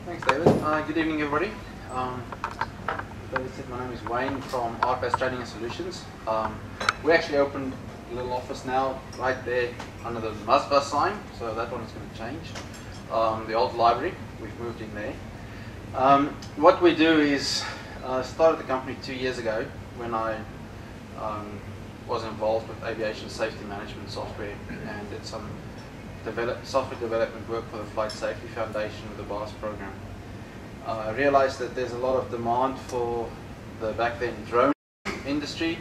Thanks, David. Good evening, everybody. David said my name is Wayne from RPAS Training and Solutions. We actually opened a little office now right there under the Mazda sign, so that one is going to change. The old library, we've moved in there. What we do is started the company 2 years ago when I was involved with aviation safety management software and did some software development work for the Flight Safety Foundation with the BAS program. I realized that there's a lot of demand for the back then drone industry.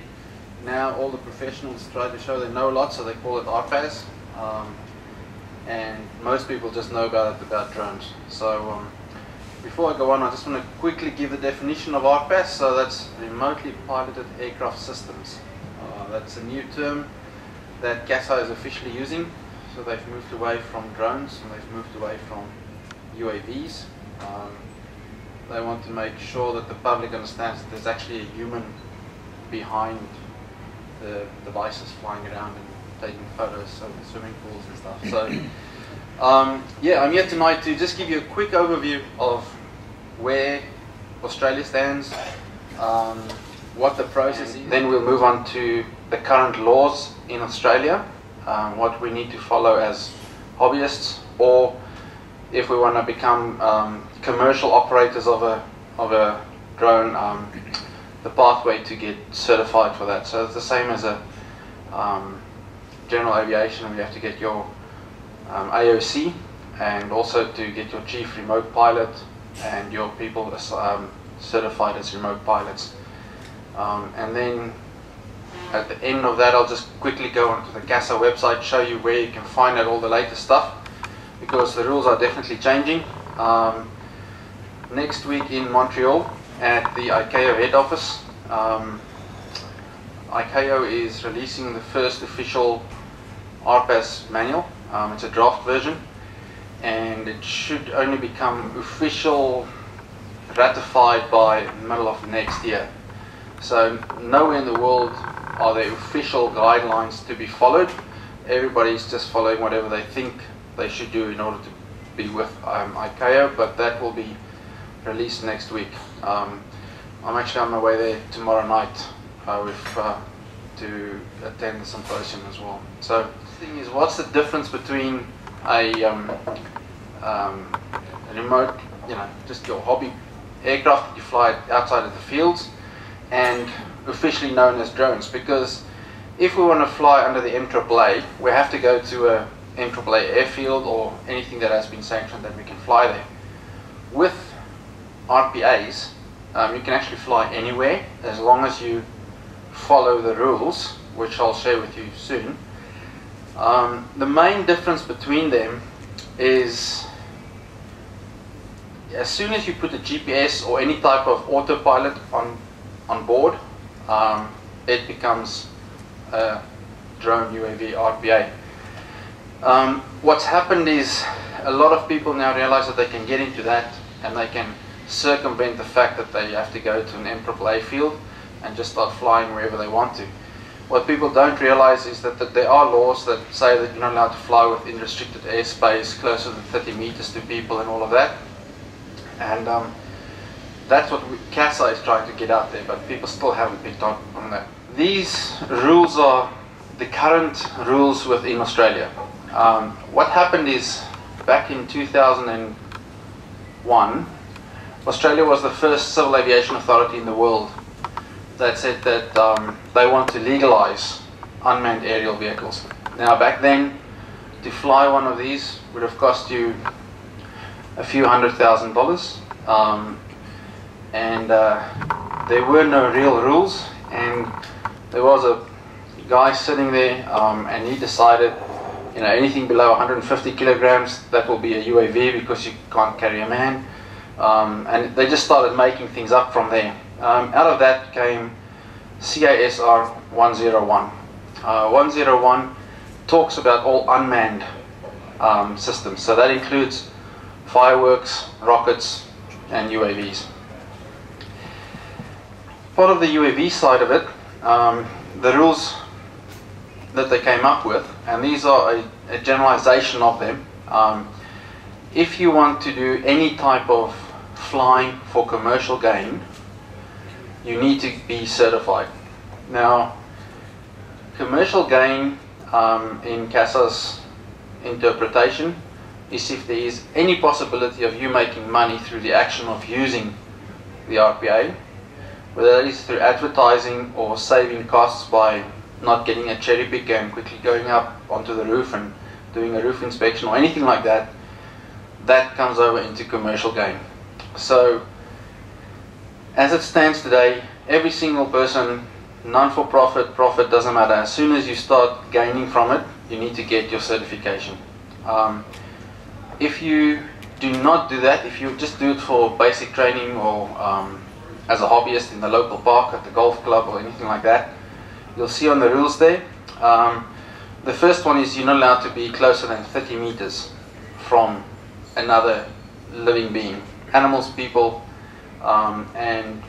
Now all the professionals try to show they know a lot, so they call it RPAS. And most people just know about drones. So before I go on, I just want to quickly give the definition of RPAS. So that's remotely piloted aircraft systems. That's a new term that CASA is officially using. So they've moved away from drones and they've moved away from UAVs. They want to make sure that the public understands that there's actually a human behind the devices flying around and taking photos of the swimming pools and stuff. So yeah, I'm here tonight to just give you a quick overview of where Australia stands, what the process is. Then we'll move on to the current laws in Australia, what we need to follow as hobbyists, or if we want to become commercial operators of a drone, the pathway to get certified for that. So it's the same as a general aviation. You have to get your AOC, and also to get your chief remote pilot and your people certified as remote pilots. And then at the end of that, I'll just quickly go onto the CASA website, show you where you can find out all the latest stuff, because the rules are definitely changing. Next week in Montreal at the ICAO head office, ICAO is releasing the first official RPAS manual. It's a draft version, and it should only become official, ratified by the middle of next year. So nowhere in the world are there official guidelines to be followed. Everybody's just following whatever they think they should do in order to be with ICAO, but that will be released next week. I'm actually on my way there tomorrow night to attend the symposium as well. So the thing is, what's the difference between a remote, just your hobby aircraft that you fly outside of the fields, and officially known as drones? Because if we want to fly under the MAAA, we have to go to a MAAA airfield or anything that has been sanctioned that we can fly there. With RPAs, you can actually fly anywhere as long as you follow the rules, which I'll share with you soon. The main difference between them is, as soon as you put a GPS or any type of autopilot on board, it becomes a drone, UAV, RPA. What's happened is a lot of people now realize that they can get into that and they can circumvent the fact that they have to go to an MAAA field and just start flying wherever they want to. What people don't realize is that there are laws that say that you're not allowed to fly within restricted airspace closer than 30 meters to people and all of that. And that's what CASA is trying to get out there, but people still haven't picked up on that. These rules are the current rules within Australia. What happened is, back in 2001, Australia was the first civil aviation authority in the world that said that they want to legalize unmanned aerial vehicles. Now, back then, to fly one of these would have cost you a few $100,000, and there were no real rules, and there was a guy sitting there, and he decided, anything below 150 kilograms, that will be a UAV because you can't carry a man. And they just started making things up from there. Out of that came CASR 101. 101 talks about all unmanned systems. So that includes fireworks, rockets, and UAVs. Part of the UAV side of it, the rules that they came up with, and these are a generalization of them, if you want to do any type of flying for commercial gain, you need to be certified. Now, commercial gain in CASA's interpretation is if there is any possibility of you making money through the action of using the RPA, whether it is through advertising or saving costs by not getting a cherry picker and quickly going up onto the roof and doing a roof inspection or anything like that, that comes over into commercial gain. So, as it stands today, every single person, non-for-profit, profit, doesn't matter, as soon as you start gaining from it, you need to get your certification. If you do not do that, if you just do it for basic training or as a hobbyist in the local park, at the golf club or anything like that, you'll see on the rules there, the first one is you're not allowed to be closer than 30 meters from another living being, animals, people, and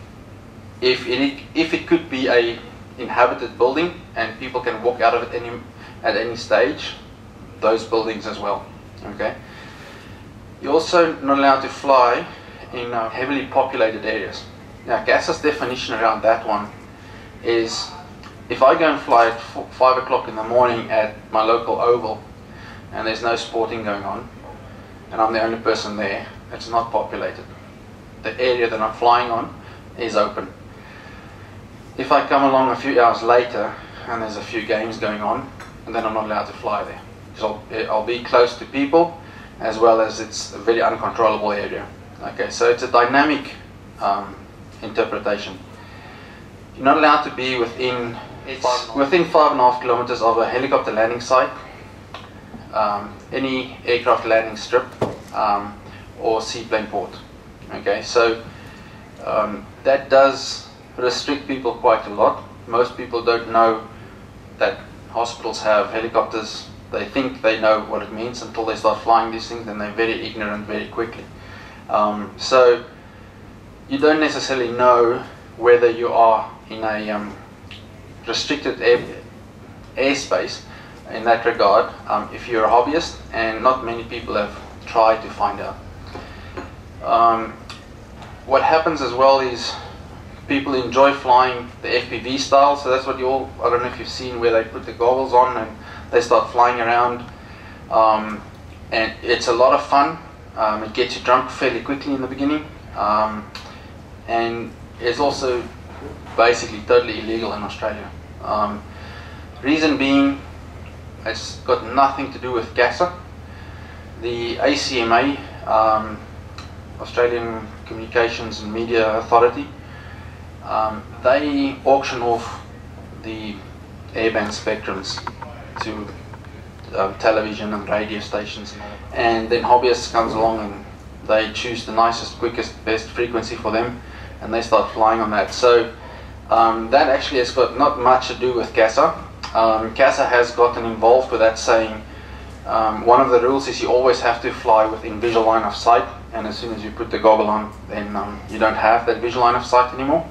if it could be a inhabited building and people can walk out of it at any stage, those buildings as well. Okay. You're also not allowed to fly in heavily populated areas. Now, CASA's definition around that one is if I go and fly at 5 o'clock in the morning at my local oval and there's no sporting going on and I'm the only person there, it's not populated. The area that I'm flying on is open. If I come along a few hours later and there's a few games going on, then I'm not allowed to fly there. So I'll be close to people as well as it's a very uncontrollable area. Okay, so it's a dynamic interpretation. You're not allowed to be within 5.5 kilometers of a helicopter landing site, any aircraft landing strip, or seaplane port. Okay, so that does restrict people quite a lot. Most people don't know that hospitals have helicopters. They think they know what it means until they start flying these things, and they're very ignorant very quickly. So you don't necessarily know whether you are in a restricted airspace in that regard if you're a hobbyist, and not many people have tried to find out. What happens as well is people enjoy flying the FPV style, so that's what you all, I don't know if you've seen where they put the goggles on and they start flying around, and it's a lot of fun. It gets you drunk fairly quickly in the beginning, and it's also basically totally illegal in Australia. Reason being, it's got nothing to do with CASA. The ACMA, Australian Communications and Media Authority, they auction off the airband spectrums to television and radio stations, and then hobbyists comes along and they choose the nicest, quickest, best frequency for them, and they start flying on that. So that actually has got not much to do with CASA. CASA has gotten involved with that, saying one of the rules is you always have to fly within visual line of sight, and as soon as you put the goggle on, then you don't have that visual line of sight anymore.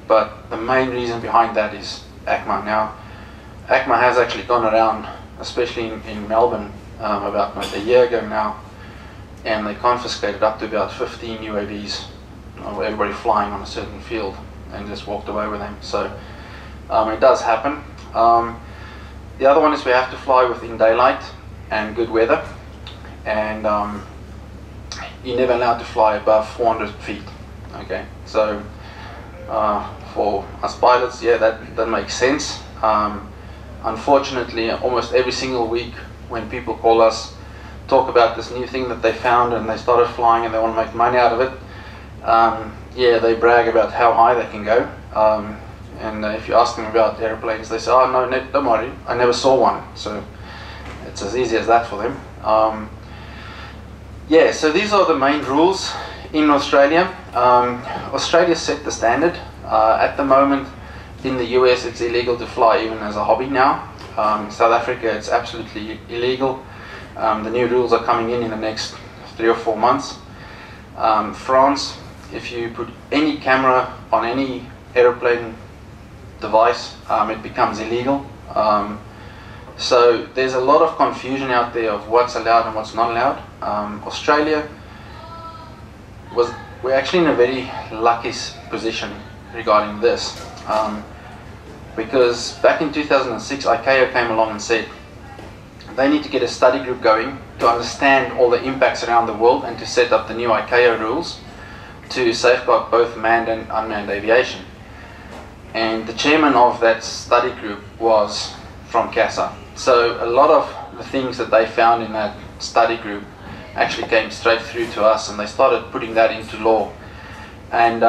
But the main reason behind that is ACMA. Now, ACMA has actually gone around, especially in Melbourne, about a year ago now, and they confiscated up to about 15 UAVs, everybody flying on a certain field, and just walked away with them. So it does happen. The other one is we have to fly within daylight and good weather, and you're never allowed to fly above 400 feet. Okay, so for us pilots, yeah, that makes sense. Unfortunately, almost every single week when people call us, talk about this new thing that they found and they started flying and they want to make money out of it, yeah, they brag about how high they can go. And if you ask them about airplanes, they say, oh no, don't worry, I never saw one. So it's as easy as that for them. Yeah, so these are the main rules in Australia. Australia set the standard. At the moment in the US it's illegal to fly even as a hobby now. South Africa it's absolutely illegal. The new rules are coming in the next 3 or 4 months. France, if you put any camera on any aeroplane device, it becomes illegal. So there's a lot of confusion out there of what's allowed and what's not allowed. Australia we're actually in a very lucky position regarding this, because back in 2006 ICAO came along and said they need to get a study group going to understand all the impacts around the world and to set up the new ICAO rules to safeguard both manned and unmanned aviation. And the chairman of that study group was from CASA. So a lot of the things that they found in that study group actually came straight through to us, and they started putting that into law. And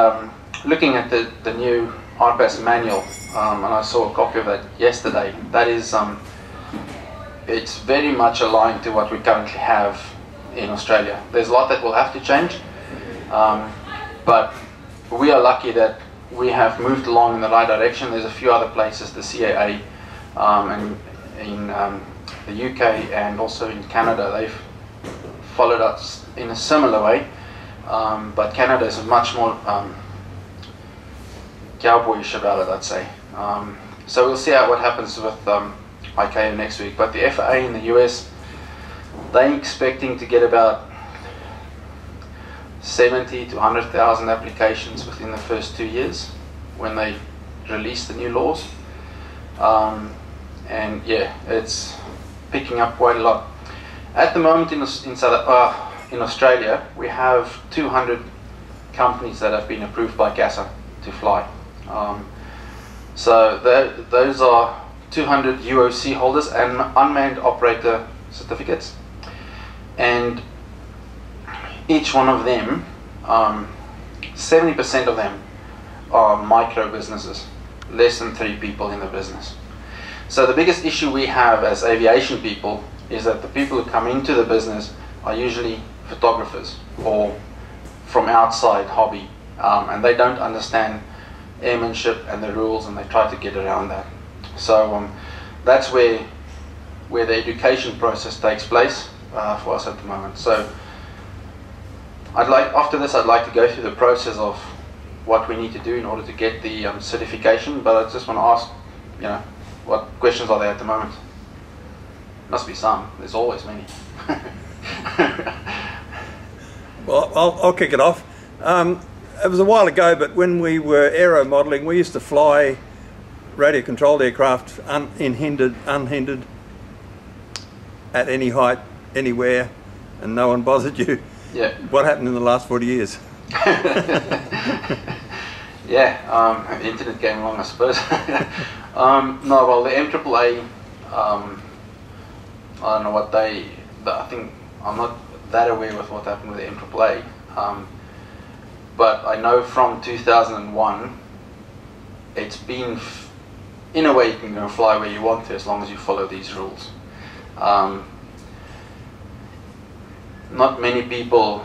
looking at the new RPAS manual, and I saw a copy of that yesterday, that is, it's very much aligned to what we currently have in Australia. There's a lot that will have to change, but we are lucky that we have moved along in the right direction. There's a few other places, the CAA, and in the UK and also in Canada, they've followed us in a similar way, but Canada is much more cowboyish about it, I'd say. So we'll see what happens with ICAO next week. But the FAA in the US, they're expecting to get about 70 to 100,000 applications within the first 2 years when they release the new laws. And yeah, it's picking up quite a lot. At the moment in Australia, we have 200 companies that have been approved by CASA to fly. So those are 200 UOC holders and unmanned operator certificates. And each one of them, 70% of them are micro businesses, less than 3 people in the business. So the biggest issue we have as aviation people is that the people who come into the business are usually photographers or from outside hobby, and they don't understand airmanship and the rules, and they try to get around that. So that's where the education process takes place for us at the moment. So after this I'd like to go through the process of what we need to do in order to get the certification, but I just want to ask, what questions are there at the moment? Must be some. There's always many. Well, I'll kick it off. It was a while ago, but when we were aero modelling, we used to fly radio-controlled aircraft unhindered at any height, anywhere, and no one bothered you. Yeah. What happened in the last 40 years? Yeah, the internet came along, I suppose. No, well, the MAAA, I don't know what I think, I'm not that aware with what happened with the MAAA, but I know from 2001, it's been, in a way you can go fly where you want to as long as you follow these rules. Not many people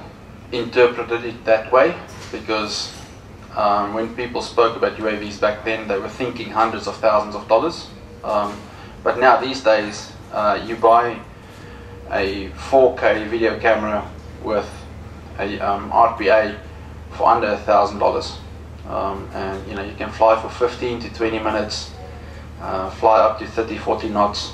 interpreted it that way, because when people spoke about UAVs back then, they were thinking hundreds of thousands of dollars. But now these days, you buy a 4K video camera with a RPA for under $1,000, and you can fly for 15 to 20 minutes, fly up to 30-40 knots.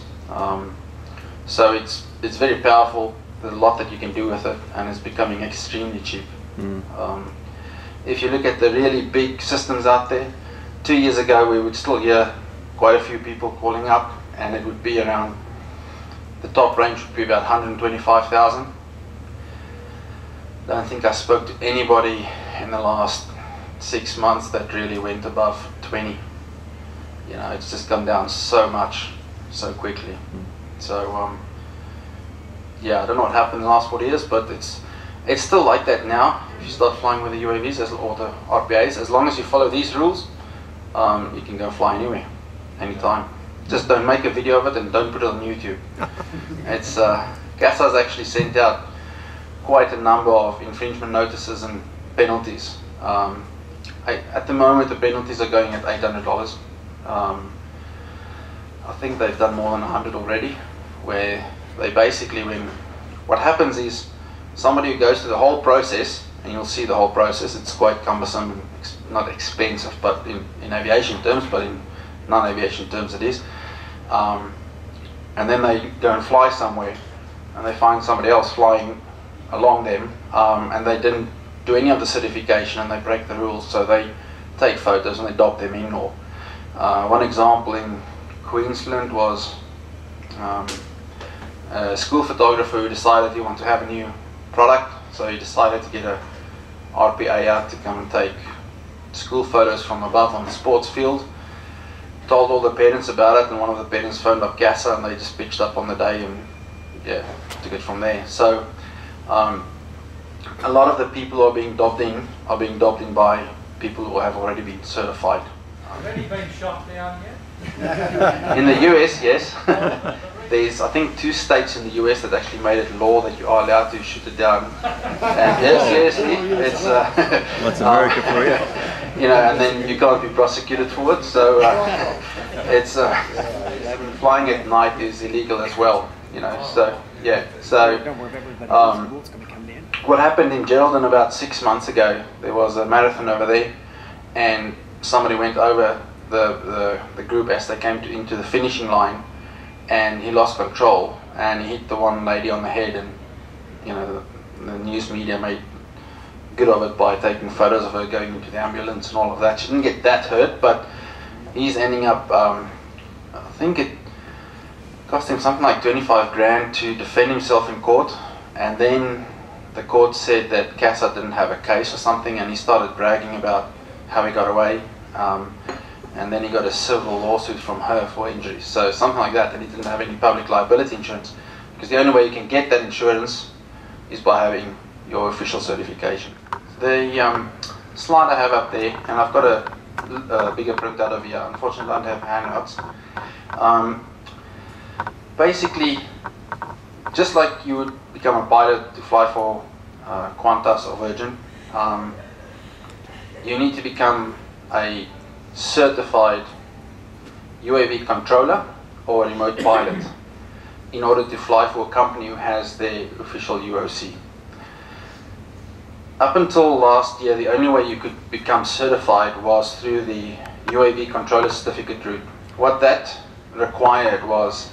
So it's very powerful. There's a lot that you can do with it, and it's becoming extremely cheap. If you look at the really big systems out there, 2 years ago we would still hear quite a few people calling up, and it would be around, the top range would be about 125,000. I don't think I spoke to anybody in the last 6 months that really went above 20. It's just come down so much, so quickly. So yeah, I don't know what happened in the last 40 years, but it's still like that now. If you start flying with the UAVs or the RPAs, as long as you follow these rules, you can go fly anywhere, anytime. Just don't make a video of it and don't put it on YouTube. It's CASA has actually sent out quite a number of infringement notices and penalties. At the moment, the penalties are going at $800. I think they've done more than 100 already, where they basically, what happens is somebody who goes through the whole process, and you'll see the whole process, it's quite cumbersome, not expensive, but in aviation terms, but in non-aviation terms it is. and then they go and fly somewhere, and they find somebody else flying along them, and they didn't do any of the certification, and they break the rules, so they take photos and they dob them in. Or one example in Queensland was a school photographer who decided he wanted to have a new product, so he decided to get a RPA out to come and take school photos from above on the sports field. Told all the parents about it, and one of the parents phoned up CASA, and they just pitched up on the day and yeah, took it from there. So a lot of the people who are being dobbed in by people who have already been certified. Have any been shot down yet? In the US, yes. There's, I think, 2 states in the US that actually made it law that you are allowed to shoot it down. And yes, seriously, it's That's America for you. You know, and then you can't be prosecuted for it. So it's flying at night is illegal as well. You know, so yeah. So what happened in Geraldton about 6 months ago? There was a marathon over there, and somebody went over the group as they came into the finishing line, and he lost control and he hit the one lady on the head, and you know the news media made good of it by taking photos of her going into the ambulance and all of that. She didn't get that hurt, but he's ending up, I think it cost him something like 25 grand to defend himself in court, and then the court said that CASA didn't have a case or something, and he started bragging about how he got away. And then he got a civil lawsuit from her for injuries. So something like that, and he didn't have any public liability insurance. Because the only way you can get that insurance is by having your official certification. The slide I have up there, and I've got a bigger printout of here. Unfortunately, I don't have handouts. Basically, just like you would become a pilot to fly for Qantas or Virgin, you need to become a certified UAV controller or a remote pilot in order to fly for a company who has their official UOC. Up until last year, the only way you could become certified was through the UAV controller certificate route. What that required was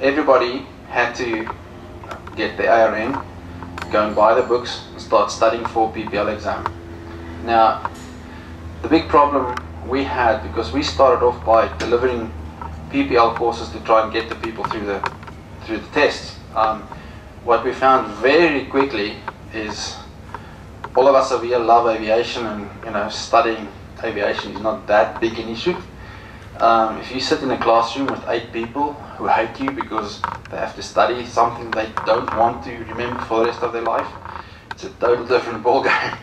everybody had to get the ARN, go and buy the books, and start studying for PPL exam. Now, the big problem we had, because we started off by delivering PPL courses to try and get the people through the tests. What we found very quickly is all of us over here love aviation, and you know, studying aviation is not that big an issue. If you sit in a classroom with 8 people who hate you because they have to study something they don't want to remember for the rest of their life, it's a total different ballgame.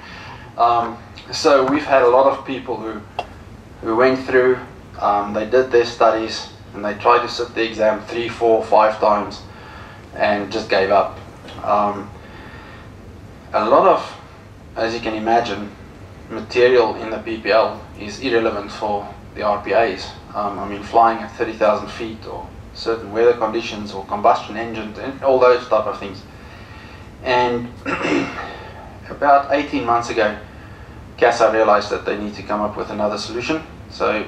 So we've had a lot of people who went through, they did their studies, and they tried to sit the exam 3, 4, 5 times and just gave up. A lot of, as you can imagine, material in the PPL is irrelevant for the RPAs. I mean, flying at 30,000 feet, or certain weather conditions, or combustion engines, and all those type of things. And about 18 months ago, CASA realized that they need to come up with another solution. So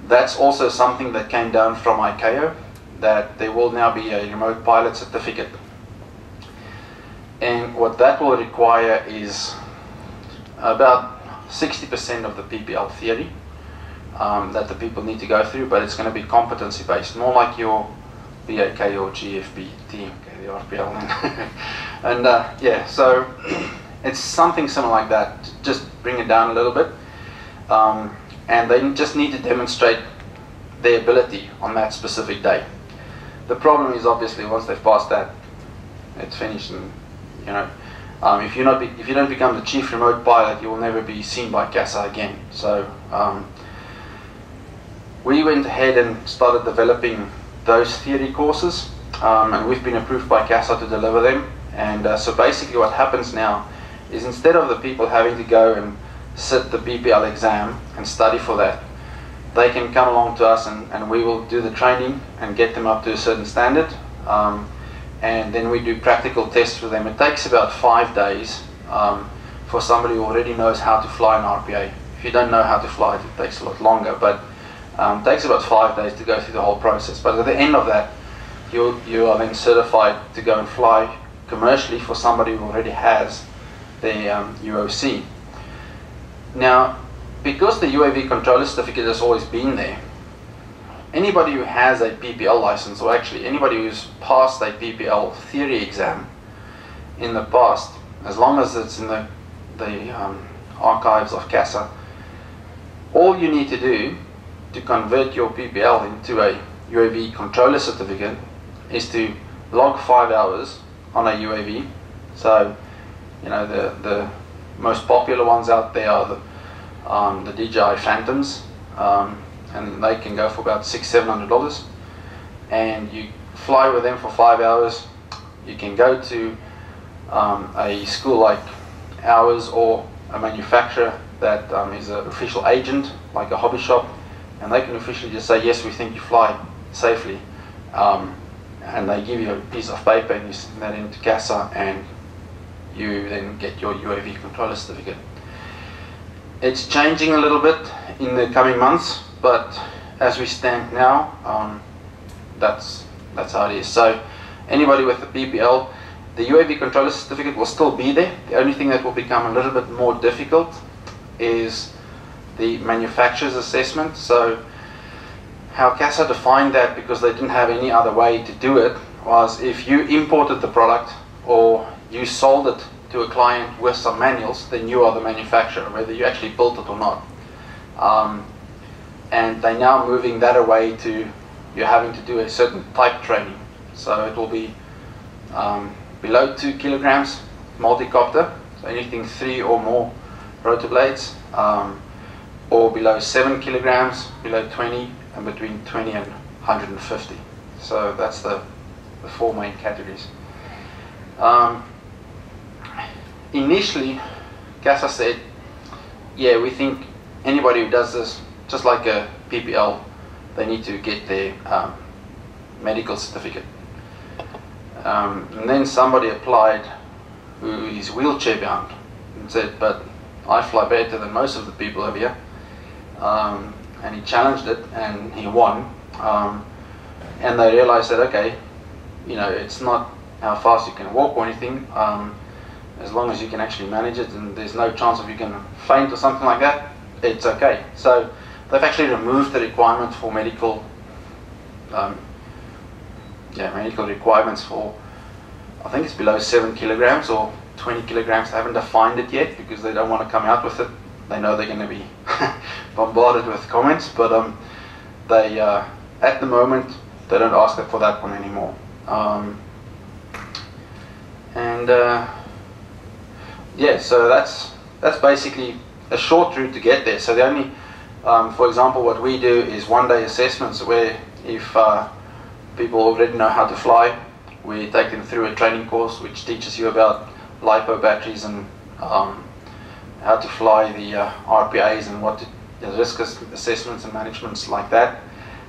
that's also something that came down from ICAO, that there will now be a remote pilot certificate. And what that will require is about 60% of the PPL theory that the people need to go through, but it's going to be competency based, more like your BAK or GFB team, okay, the RPL. And yeah, so it's something similar like that, just bring it down a little bit. And they just need to demonstrate their ability on that specific day. The problem is, obviously, once they've passed that, it's finished. And you know, if you don't become the chief remote pilot, you will never be seen by CASA again. So we went ahead and started developing those theory courses, and we've been approved by CASA to deliver them. And so basically what happens now is, instead of the people having to go and sit the PPL exam and study for that, they can come along to us, and we will do the training and get them up to a certain standard, and then we do practical tests with them. It takes about 5 days for somebody who already knows how to fly an RPA. If you don't know how to fly it, it takes a lot longer, but it takes about 5 days to go through the whole process. But at the end of that you are then certified to go and fly commercially for somebody who already has their UOC. Now, because the UAV controller certificate has always been there, anybody who has a PPL license, or actually anybody who's passed a PPL theory exam in the past, as long as it's in the archives of CASA, all you need to do to convert your PPL into a UAV controller certificate is to log 5 hours on a UAV. So, you know, the most popular ones out there are the DJI Phantoms, and they can go for about $600–700. And you fly with them for 5 hours. You can go to a school like ours, or a manufacturer that is an official agent, like a hobby shop, and they can officially just say, yes, we think you fly safely, and they give you a piece of paper and you send that into CASA, and you then get your UAV controller certificate. It's changing a little bit in the coming months, but as we stand now, that's how it is. So anybody with the PPL, the UAV controller certificate will still be there. The only thing that will become a little bit more difficult is the manufacturer's assessment. So how CASA defined that, because they didn't have any other way to do it, was if you imported the product or you sold it to a client with some manuals, then you are the manufacturer, whether you actually built it or not. And they're now moving that away to you're having to do a certain type training. So it will be below 2 kilograms multi-copter, so anything 3 or more rotor blades, or below 7 kilograms, below 20, and between 20 and 150. So that's the 4 main categories. Initially, CASA said, yeah, we think anybody who does this, just like a PPL, they need to get their medical certificate. And then somebody applied who is wheelchair bound and said, but I fly better than most of the people over here. And he challenged it and he won. And they realized that, okay, you know, it's not how fast you can walk or anything, as long as you can actually manage it and there's no chance of you can faint or something like that, it's okay. So they've actually removed the requirement for medical medical requirements for, I think it's below 7 kilograms or 20 kilograms. They haven't defined it yet because they don't want to come out with it. They know they're going to be bombarded with comments, but they at the moment they don't ask for that one anymore. Yeah, so that's basically a short route to get there. So the only, for example, what we do is one-day assessments, where if people already know how to fly, we take them through a training course which teaches you about LiPo batteries and how to fly the RPAS and what the risk assessments and managements like that.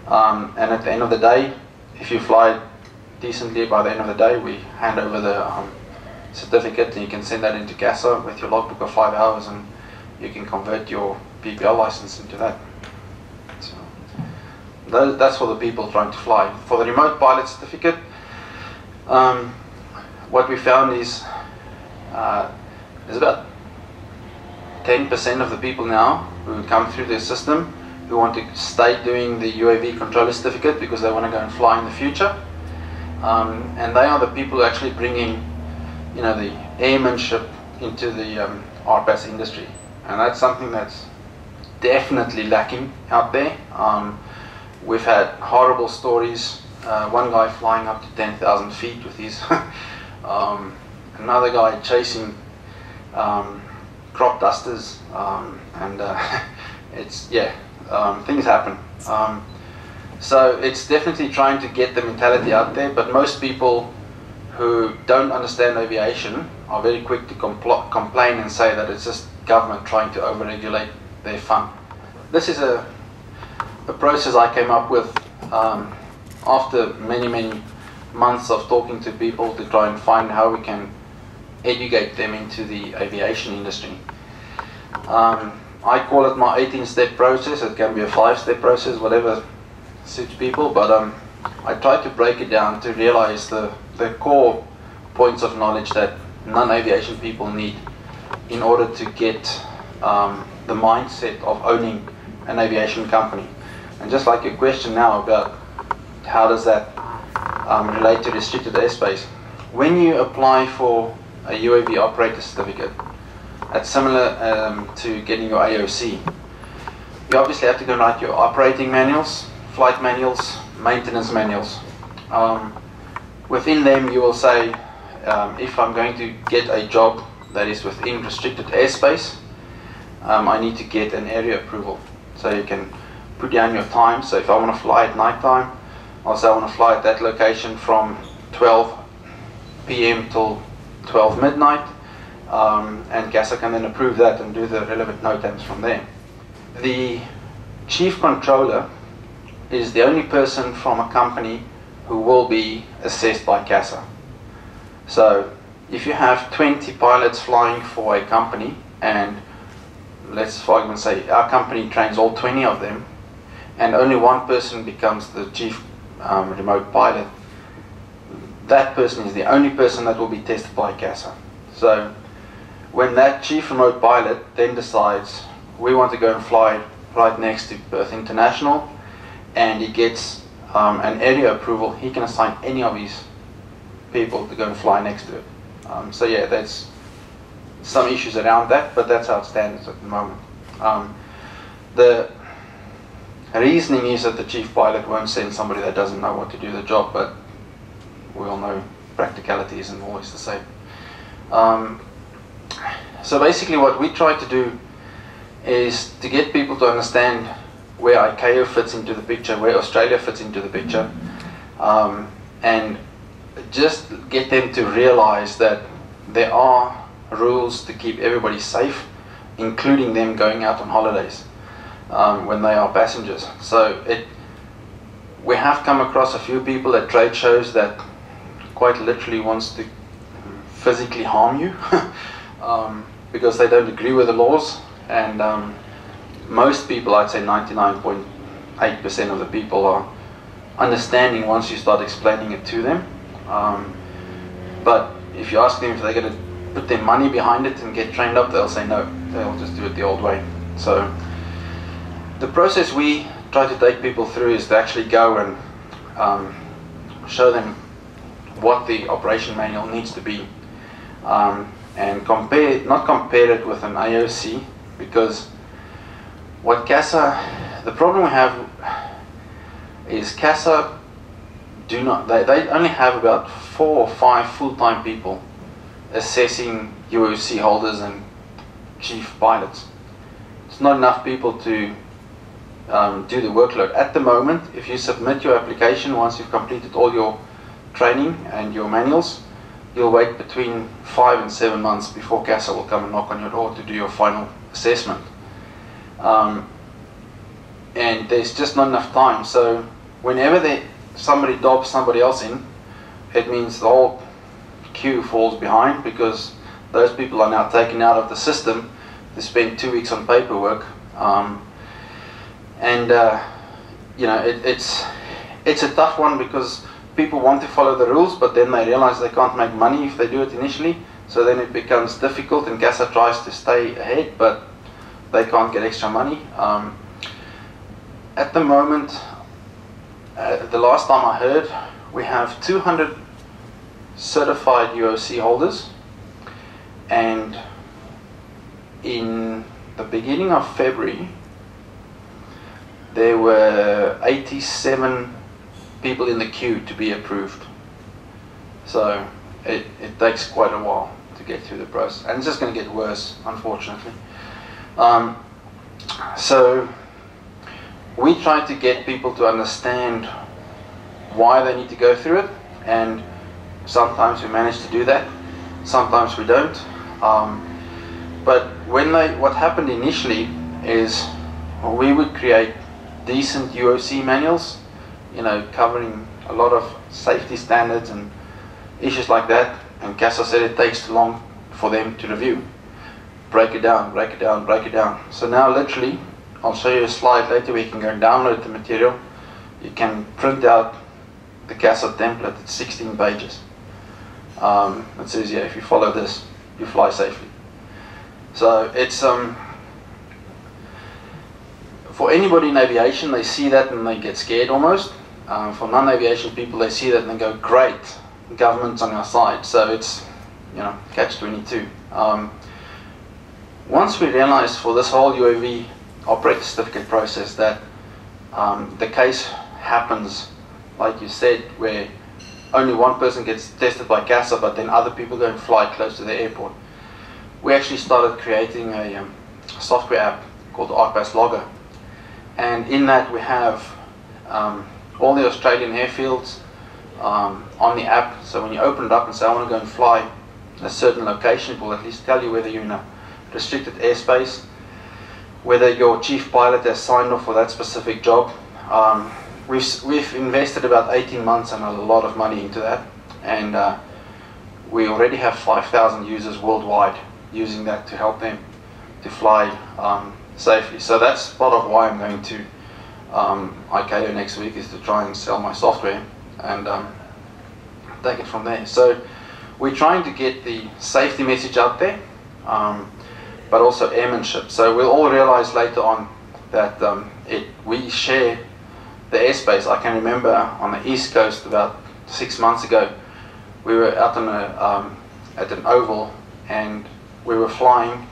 And at the end of the day, if you fly decently, by the end of the day, we hand over the certificate, and you can send that into CASA with your logbook of 5 hours, and you can convert your PPL license into that. So that's for the people trying to fly. For the remote pilot certificate, what we found is there's about 10% of the people now who come through the system who want to stay doing the UAV controller certificate because they want to go and fly in the future. And they are the people who are actually bringing, you know, the airmanship into the RPAS industry, and that's something that's definitely lacking out there. We've had horrible stories. One guy flying up to 10,000 feet with his another guy chasing crop dusters, it's things happen. So it's definitely trying to get the mentality out there, but most people who don't understand aviation are very quick to complain and say that it's just government trying to overregulate their fun. This is a process I came up with after many months of talking to people to try and find how we can educate them into the aviation industry. I call it my 18-step process. It can be a 5-step process, whatever suits people, but I tried to break it down to realize the core points of knowledge that non-aviation people need in order to get the mindset of owning an aviation company. And just like your question now about how does that relate to restricted airspace, when you apply for a UAV operator certificate, that's similar to getting your AOC. You obviously have to go and write your operating manuals, flight manuals, maintenance manuals. Within them you will say, if I'm going to get a job that is within restricted airspace, I need to get an area approval. So you can put down your time. So if I want to fly at night time, I'll say I want to fly at that location from 12 p.m. till 12 midnight, and CASA can then approve that and do the relevant NOTAMs from there. The chief controller is the only person from a company who will be assessed by CASA. So if you have 20 pilots flying for a company, and let's for argument's sake our company trains all 20 of them, and only one person becomes the chief remote pilot, that person is the only person that will be tested by CASA. So when that chief remote pilot then decides we want to go and fly right next to Perth International, and he gets an area approval, he can assign any of his people to go and fly next to it. So yeah, there's some issues around that, but that's how it stands at the moment. The reasoning is that the chief pilot won't send somebody that doesn't know what to do the job, but we all know practicality isn't always the same. So basically what we try to do is to get people to understand where ICAO fits into the picture, where Australia fits into the picture, and just get them to realize that there are rules to keep everybody safe, including them going out on holidays when they are passengers. So we have come across a few people at trade shows that quite literally wants to physically harm you because they don't agree with the laws, and most people, I'd say 99.8% of the people, are understanding once you start explaining it to them. But if you ask them if they're going to put their money behind it and get trained up, they'll say no, they'll just do it the old way. So the process we try to take people through is to actually go and show them what the operation manual needs to be, and not compare it with an AOC, because what CASA, the problem we have is CASA they only have about 4 or 5 full-time people assessing UOC holders and chief pilots. It's not enough people to do the workload. At the moment, if you submit your application once you've completed all your training and your manuals, you'll wait between 5 and 7 months before CASA will come and knock on your door to do your final assessment. And there's just not enough time. So whenever somebody dobs somebody else in, it means the whole queue falls behind, because those people are now taken out of the system to spend 2 weeks on paperwork. You know, it's a tough one, because people want to follow the rules, but then they realize they can't make money if they do it initially. So then it becomes difficult, and CASA tries to stay ahead, but they can't get extra money. At the moment, the last time I heard, we have 200 certified UOC holders, and in the beginning of February there were 87 people in the queue to be approved. So it takes quite a while to get through the process, and it's just going to get worse, unfortunately. So we try to get people to understand why they need to go through it, and sometimes we manage to do that, sometimes we don't. But what happened initially is we would create decent UOC manuals, you know, covering a lot of safety standards and issues like that, and CASA said it takes too long for them to review. Break it down, break it down, break it down. So now literally, I'll show you a slide later where you can go and download the material. You can print out the CASA template. It's 16 pages. It says, yeah, if you follow this, you fly safely. So it's for anybody in aviation, they see that and they get scared almost. For non-aviation people, they see that and they go, great, the government's on our side. So it's, catch-22. Once we realized for this whole UAV operator certificate process that the case happens, like you said, where only one person gets tested by CASA, but then other people go and fly close to the airport, we actually started creating a software app called the RPAS Logger. And in that we have all the Australian airfields on the app. So when you open it up and say, I want to go and fly a certain location, it will at least tell you whether you're in a restricted airspace, whether your chief pilot has signed off for that specific job. We've invested about 18 months and a lot of money into that, and we already have 5,000 users worldwide using that to help them to fly safely. So that's part of why I'm going to ICAO next week, is to try and sell my software and take it from there. So we're trying to get the safety message out there, but also airmanship. So we'll all realize later on that we share the airspace. I can remember on the East Coast about 6 months ago, we were out on at an oval and we were flying,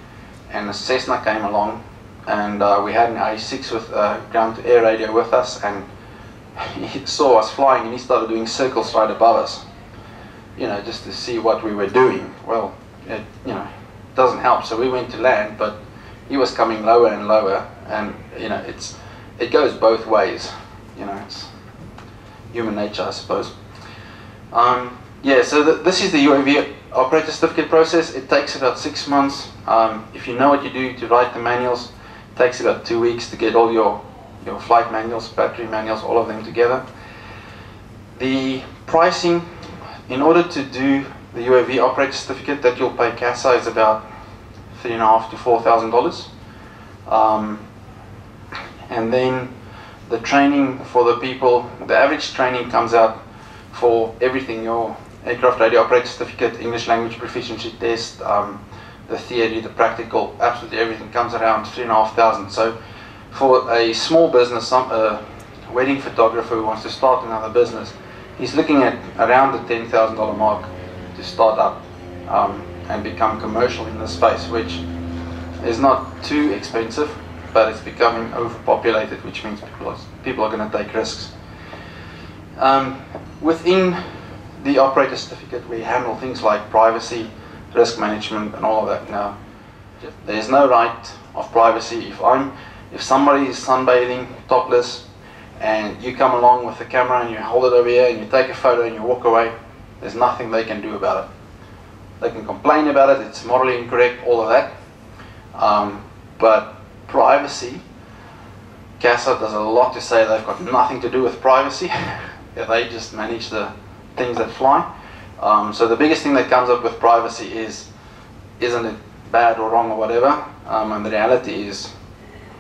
and a Cessna came along, and we had an A6 with ground-to-air radio with us, and he saw us flying and he started doing circles right above us, just to see what we were doing. Well, it doesn't help, so we went to land, but he was coming lower and lower, and it goes both ways. It's human nature, I suppose. Yeah, so this is the UAV operator certificate process. It takes about 6 months. If you know what you do to write the manuals, it takes about 2 weeks to get all your flight manuals, battery manuals, all of them together. The pricing, in order to do the UAV operator certificate that you'll pay CASA, is about $3,500 to $4,000. And then the training for the people, the average training comes out for everything, your aircraft radio operator certificate, English language proficiency test, the theory, the practical, absolutely everything comes around $3,500. So for a small business, a wedding photographer who wants to start another business, he's looking at around the $10,000 mark to start up and become commercial in this space, which is not too expensive, but it's becoming overpopulated, which means people are going to take risks. Within the operator certificate, we handle things like privacy, risk management, and all of that. Now, there's no right of privacy. If somebody is sunbathing, topless, and you come along with the camera and you hold it over here and you take a photo and you walk away, there's nothing they can do about it. They can complain about it, it's morally incorrect, all of that. But privacy, CASA does a lot to say they've got nothing to do with privacy. They just manage the things that fly. So the biggest thing that comes up with privacy is, isn't it bad or wrong or whatever? And the reality is,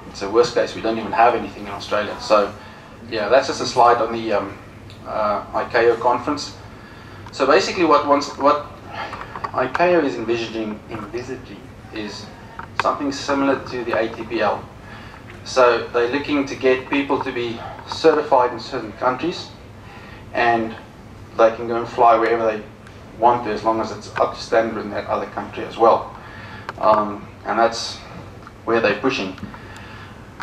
it's a worst case, we don't even have anything in Australia. So yeah, that's just a slide on the ICAO conference. So basically what ICAO is envisaging is something similar to the ATPL. So they're looking to get people to be certified in certain countries, and they can go and fly wherever they want to, as long as it's up to standard in that other country as well. And that's where they're pushing.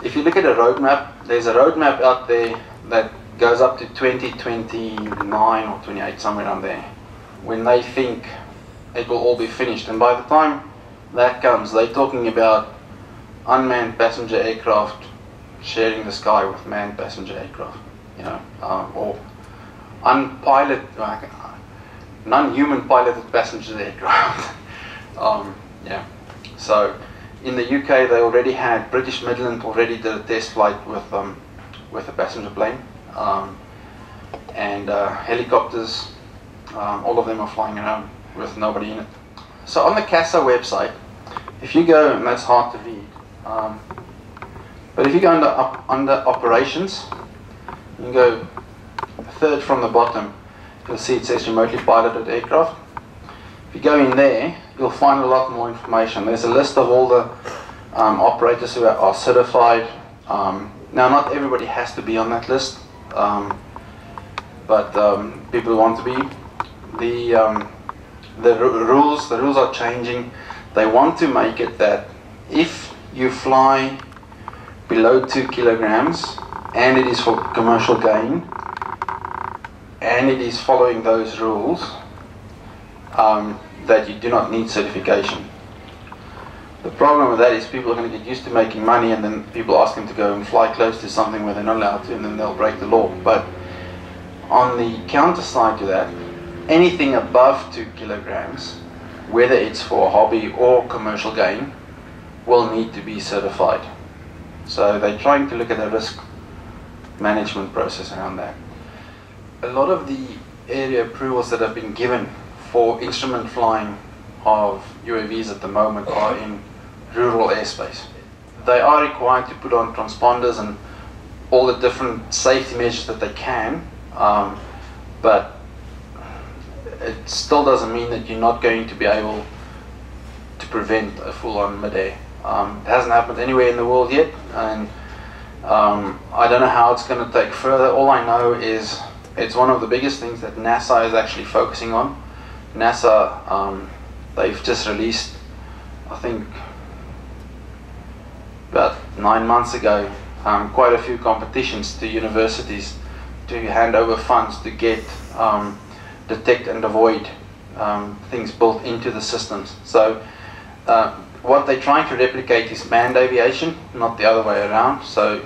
If you look at a roadmap, there's a roadmap out there that goes up to 2029 or 28, somewhere around there, when they think it will all be finished. And by the time that comes, they're talking about unmanned passenger aircraft sharing the sky with manned passenger aircraft, or non-human piloted passenger aircraft. Yeah. So in the UK, they already had, British Midland already did a test flight with a passenger plane, and helicopters. All of them are flying around with nobody in it. So on the CASA website, if you go, and that's hard to read, but if you go under operations, you can go third from the bottom, you'll see it says remotely piloted aircraft. If you go in there, you'll find a lot more information. There's a list of all the operators who are certified. Now, not everybody has to be on that list, but people want to be. The rules are changing. They want to make it that if you fly below 2 kilograms and it is for commercial gain and it is following those rules, that you do not need certification. The problem with that is people are going to get used to making money, and then people ask them to go and fly close to something where they're not allowed to, and then they'll break the law. But on the counter side to that, anything above 2 kilograms, whether it's for hobby or commercial gain, will need to be certified. So they're trying to look at a risk management process around that. A lot of the area approvals that have been given for instrument flying of UAVs at the moment are in rural airspace. They are required to put on transponders and all the different safety measures that they can, but it still doesn't mean that you're not going to be able to prevent a full-on mid-air. It hasn't happened anywhere in the world yet, and I don't know how it's going to take further. All I know is it's one of the biggest things that NASA is actually focusing on. NASA, they've just released, I think, about 9 months ago, quite a few competitions to universities to hand over funds to get detect and avoid things built into the systems. So what they're trying to replicate is manned aviation, not the other way around. So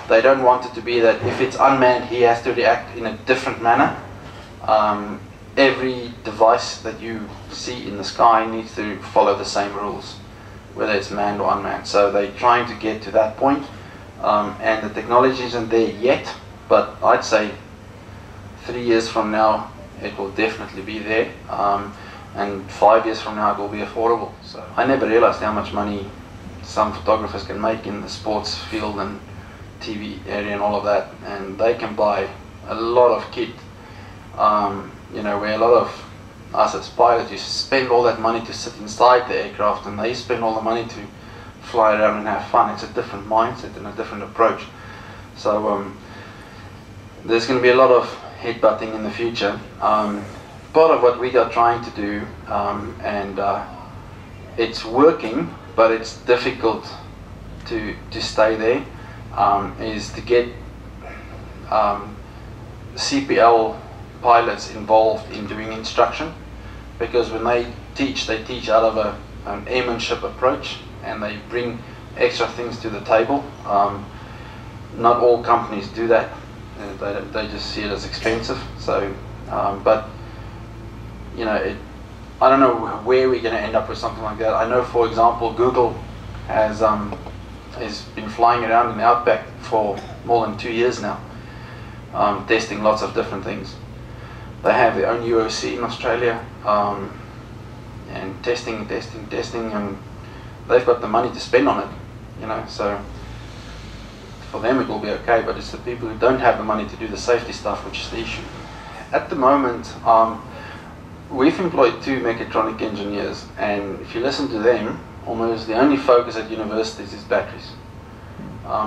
they don't want it to be that if it's unmanned, he has to react in a different manner. Every device that you see in the sky needs to follow the same rules, whether it's manned or unmanned. So they're trying to get to that point, and the technology isn't there yet, but I'd say 3 years from now it will definitely be there, and 5 years from now it will be affordable. So I never realized how much money some photographers can make in the sports field and TV area and all of that, and they can buy a lot of kit. You know, where a lot of us as pilots, you spend all that money to sit inside the aircraft, and they spend all the money to fly around and have fun. It's a different mindset and a different approach. So there's going to be a lot of headbutting in the future. Part of what we are trying to do, and it's working, but it's difficult to stay there, is to get CPL pilots involved in doing instruction, because when they teach out of an airmanship approach, and they bring extra things to the table. Not all companies do that. They just see it as expensive. So, but you know, I don't know where we're going to end up with something like that. I know, for example, Google has been flying around in the outback for more than 2 years now, testing lots of different things. They have their own UOC in Australia, and testing, and they've got the money to spend on it, you know, so for them it will be okay, but it's the people who don't have the money to do the safety stuff which is the issue. At the moment, we've employed 2 mechatronic engineers, and if you listen to them, almost the only focus at universities is batteries.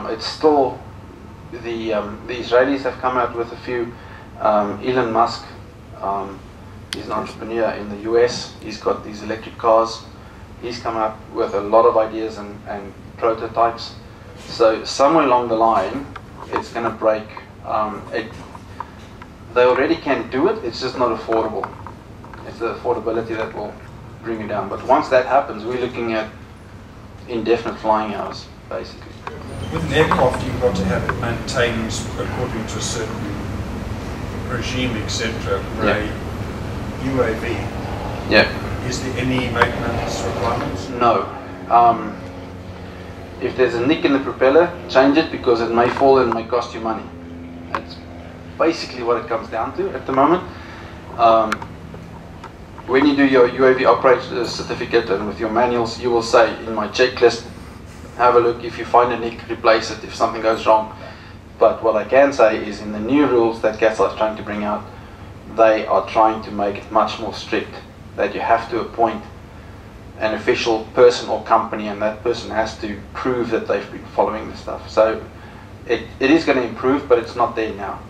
It's still, the Israelis have come out with a few. Elon Musk, he's an entrepreneur in the US, he's got these electric cars, he's come up with a lot of ideas and prototypes. So somewhere along the line, it's going to break. They already can do it, it's just not affordable. It's the affordability that will bring it down. But once that happens, we're looking at indefinite flying hours, basically. With an aircraft, you've got to have it maintained according to a certain regime, etc. For a UAV. Yeah. Is there any maintenance requirements? No. If there's a nick in the propeller, change it, because it may fall and may cost you money. That's basically what it comes down to at the moment. When you do your UAV operator certificate and with your manuals, you will say, in my checklist, have a look, if you find a nick, replace it, if something goes wrong. But what I can say is in the new rules that CASA is trying to bring out, they are trying to make it much more strict, that you have to appoint an official person or company, and that person has to prove that they've been following the stuff. So it is going to improve, but it's not there now.